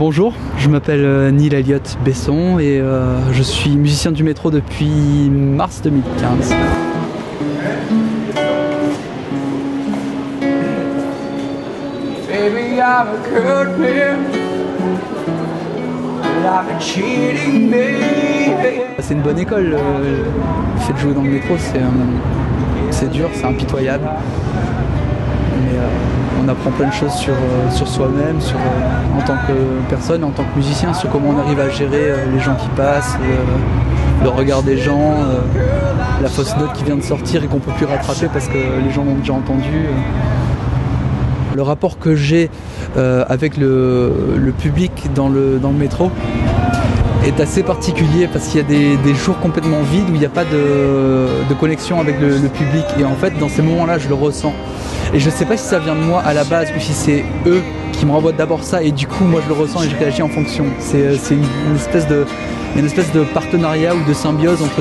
Bonjour, je m'appelle Neil Elliott Besson et je suis musicien du métro depuis mars 2015. C'est une bonne école, le fait de jouer dans le métro, c'est dur, c'est impitoyable. Mais on apprend plein de choses sur soi-même, en tant que personne, en tant que musicien, sur comment on arrive à gérer les gens qui passent, le regard des gens, la fausse note qui vient de sortir et qu'on ne peut plus rattraper parce que les gens l'ont déjà entendu. Le rapport que j'ai avec le public dans le métro est assez particulier parce qu'il y a des jours complètement vides où il n'y a pas de connexion avec le public, et en fait dans ces moments-là je le ressens. Et je ne sais pas si ça vient de moi à la base ou si c'est eux qui me renvoient d'abord ça et du coup moi je le ressens et je réagis en fonction. C'est une espèce de partenariat ou de symbiose entre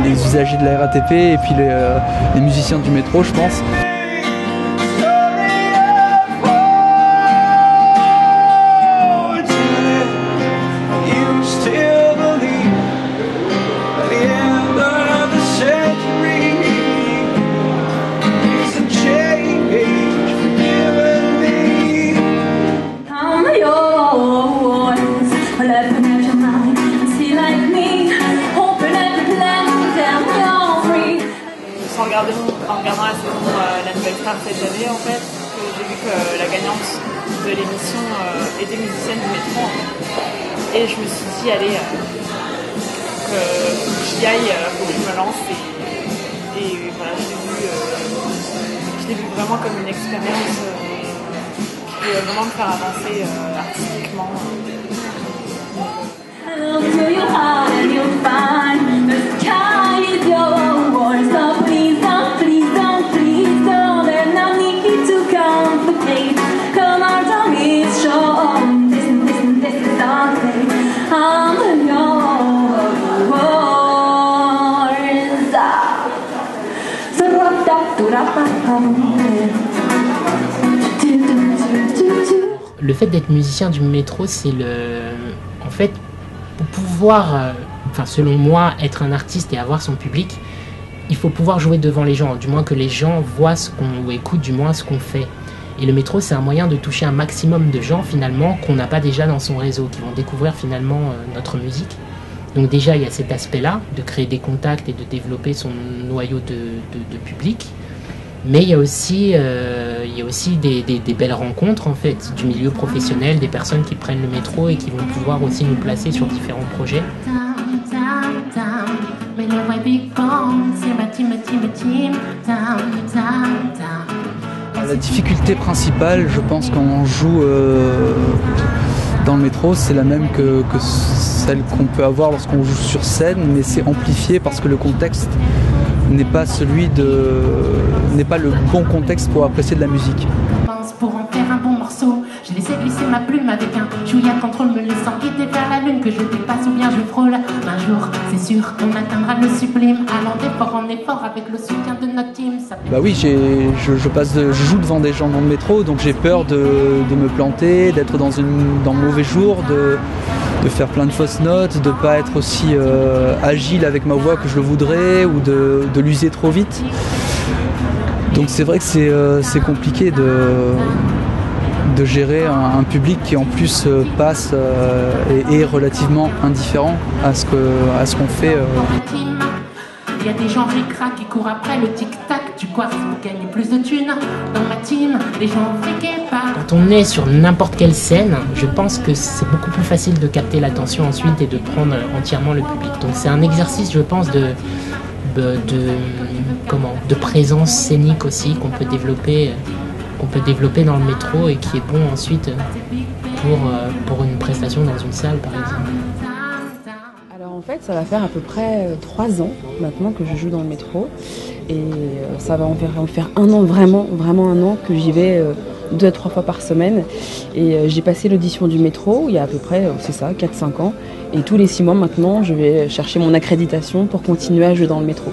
les usagers de la RATP et puis les musiciens du métro, je pense. En regardant la saison La Nouvelle Star cette année, en fait, j'ai vu que la gagnante de l'émission était musicienne du métro, en fait. Et je me suis dit, allez, faut que j'y aille, faut que je me lance. Et voilà, je l'ai vu vraiment comme une expérience qui peut vraiment me faire avancer artistiquement. Le fait d'être musicien du métro, c'est en fait, pour pouvoir, selon moi, être un artiste et avoir son public, il faut pouvoir jouer devant les gens, du moins que les gens voient ou écoutent du moins ce qu'on fait. Et le métro, c'est un moyen de toucher un maximum de gens, finalement, qu'on n'a pas déjà dans son réseau, qui vont découvrir finalement notre musique. Donc déjà, il y a cet aspect-là, de créer des contacts et de développer son noyau de public. Mais il y a aussi des belles rencontres, en fait, du milieu professionnel, des personnes qui prennent le métro et qui vont pouvoir aussi nous placer sur différents projets. La difficulté principale, je pense, quand on joue dans le métro, c'est la même que celle qu'on peut avoir lorsqu'on joue sur scène, mais c'est amplifié parce que le contexte n'est pas le bon contexte pour apprécier de la musique. Pour en faire un bon morceau, je laissais glisser ma plume avec un chouïa contrôle, me laissant guider vers la lune, que je dépasse ou bien je frôle. Un jour, c'est sûr qu'on atteindra le sublime, allant d'effort en effort avec le soutien de notre team. Bah oui, je joue devant des gens dans le métro, donc j'ai peur de me planter, d'être dans mauvais jour, de faire plein de fausses notes, de ne pas être aussi agile avec ma voix que je le voudrais ou de l'user trop vite. Donc c'est vrai que c'est compliqué de gérer un public qui en plus passe et est relativement indifférent à ce qu'on fait. Il y a des gens ric-rac qui courent après le tic-tac du quartz pour gagner plus de thunes. Dans ma team, les gens friqués pas. Quand on est sur n'importe quelle scène, je pense que c'est beaucoup plus facile de capter l'attention ensuite et de prendre entièrement le public. Donc c'est un exercice, je pense, de présence scénique aussi qu'on peut développer dans le métro et qui est bon ensuite pour une prestation dans une salle, par exemple. Alors en fait, ça va faire à peu près 3 ans maintenant que je joue dans le métro, et ça va en faire un an, vraiment un an que j'y vais 2 à 3 fois par semaine. Et j'ai passé l'audition du métro il y a à peu près, c'est ça, 4-5 ans. Et tous les 6 mois maintenant, je vais chercher mon accréditation pour continuer à jouer dans le métro.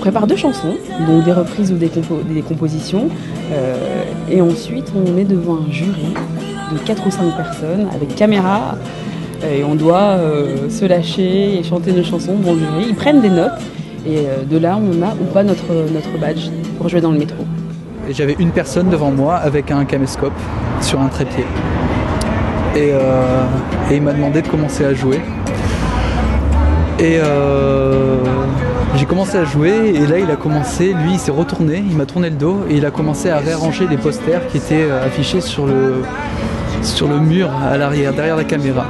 prépare 2 chansons, donc des reprises ou des compositions, et ensuite on est devant un jury de 4 ou 5 personnes avec caméra, et on doit se lâcher et chanter nos chansons devant le jury. Ils prennent des notes, et de là on a ou pas notre badge pour jouer dans le métro. Et j'avais une personne devant moi avec un caméscope sur un trépied. Et il m'a demandé de commencer à jouer. Et j'ai commencé à jouer et là il a commencé, lui il s'est retourné, il m'a tourné le dos et il a commencé à réarranger les posters qui étaient affichés sur le mur à l'arrière, derrière la caméra.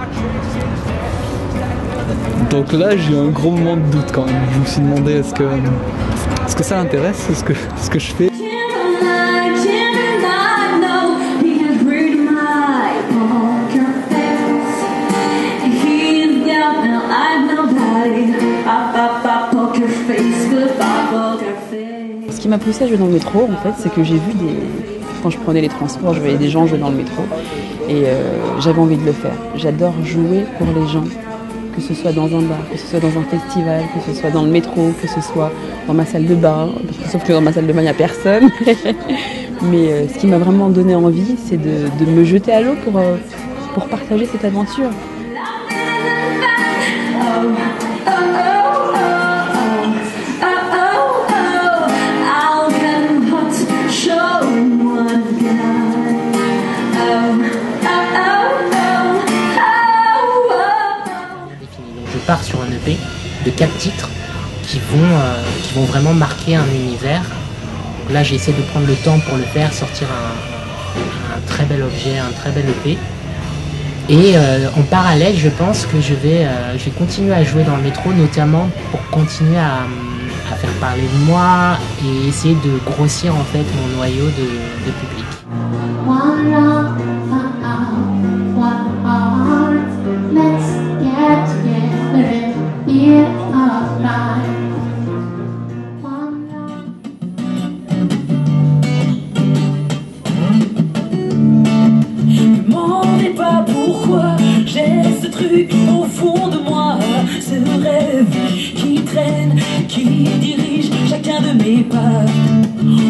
Donc là j'ai eu un gros moment de doute quand même. Je me suis demandé est-ce que ça l'intéresse, ce que je fais. Ce qui m'a poussée à jouer dans le métro, en fait, c'est que j'ai vu quand je prenais les transports, je voyais des gens jouer dans le métro et j'avais envie de le faire. J'adore jouer pour les gens, que ce soit dans un bar, que ce soit dans un festival, que ce soit dans le métro, que ce soit dans ma salle de bain, sauf que dans ma salle de bain il n'y a personne. Mais ce qui m'a vraiment donné envie, c'est de me jeter à l'eau pour partager cette aventure. Je pars sur un EP de 4 titres qui vont vraiment marquer un univers. Donc là, j'ai essayé de prendre le temps pour le faire, sortir un très bel objet, un très bel EP. Et en parallèle, je pense que je vais continuer à jouer dans le métro, notamment pour continuer à faire parler de moi et essayer de grossir en fait mon noyau de public. Au fond de moi, ce rêve qui traîne, qui dirige chacun de mes pas.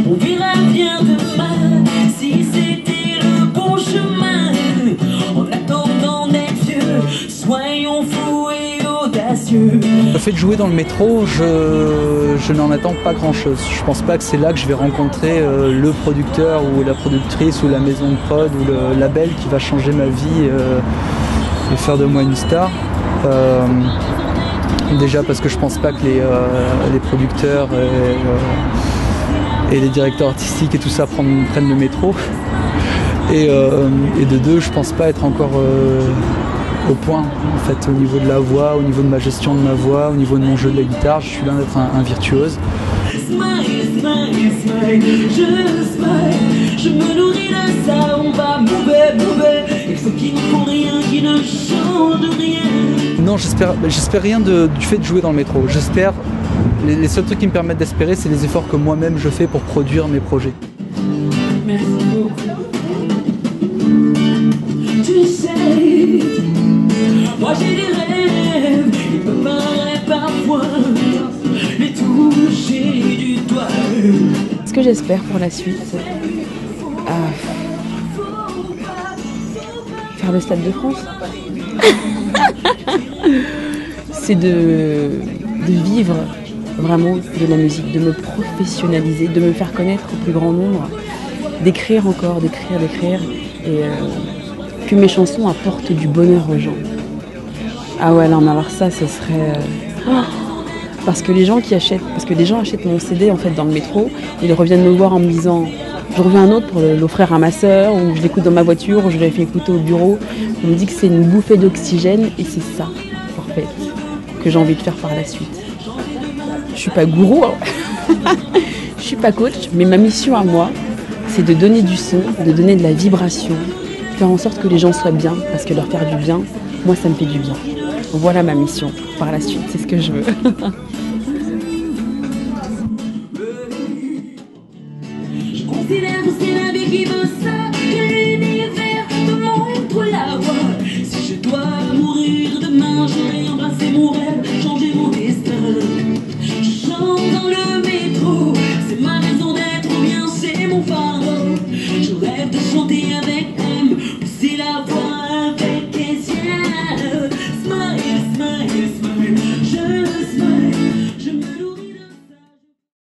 On verra bien demain si c'était le bon chemin. En attendant d'être vieux, soyons fous et audacieux. Le fait de jouer dans le métro, je n'en attends pas grand-chose. Je pense pas que c'est là que je vais rencontrer le producteur ou la productrice ou la maison de prod ou le label qui va changer ma vie et faire de moi une star. Déjà parce que je pense pas que les producteurs et les directeurs artistiques et tout ça prennent le métro. Et de deux, je pense pas être encore au point en fait, au niveau de la voix, au niveau de ma gestion de ma voix, au niveau de mon jeu de la guitare. Je suis loin d'être un virtuose. Je me nourris de ça, on va mouver. Et ceux qui ne font rien, qui ne chantent rien. Non, j'espère rien du fait de jouer dans le métro. J'espère, les seuls trucs qui me permettent d'espérer, c'est les efforts que moi-même je fais pour produire mes projets. Merci beaucoup. Tu sais, moi j'ai des rêves, il me paraît parfois les toucher du doigt. Ce que j'espère pour la suite, faire le Stade de France. C'est de vivre vraiment de la musique, de me professionnaliser, de me faire connaître au plus grand nombre, d'écrire encore, d'écrire, et que mes chansons apportent du bonheur aux gens. Ah ouais, non, mais alors ça, ce serait... Parce que les gens achètent mon CD en fait dans le métro, ils reviennent me voir en me disant je reviens un autre pour l'offrir à ma sœur, ou je l'écoute dans ma voiture, ou je l'ai fait écouter au bureau. On me dit que c'est une bouffée d'oxygène et c'est ça en fait que j'ai envie de faire par la suite. Je suis pas gourou, hein. Je suis pas coach, mais ma mission à moi, c'est de donner du son, de donner de la vibration, faire en sorte que les gens soient bien, parce que leur faire du bien, moi ça me fait du bien. Voilà ma mission par la suite, c'est ce que je veux. Je considère que c'est la vie qui veut ça, que l'univers me montre la voie. Si je dois mourir demain, j'aurai embrassé mon rêve.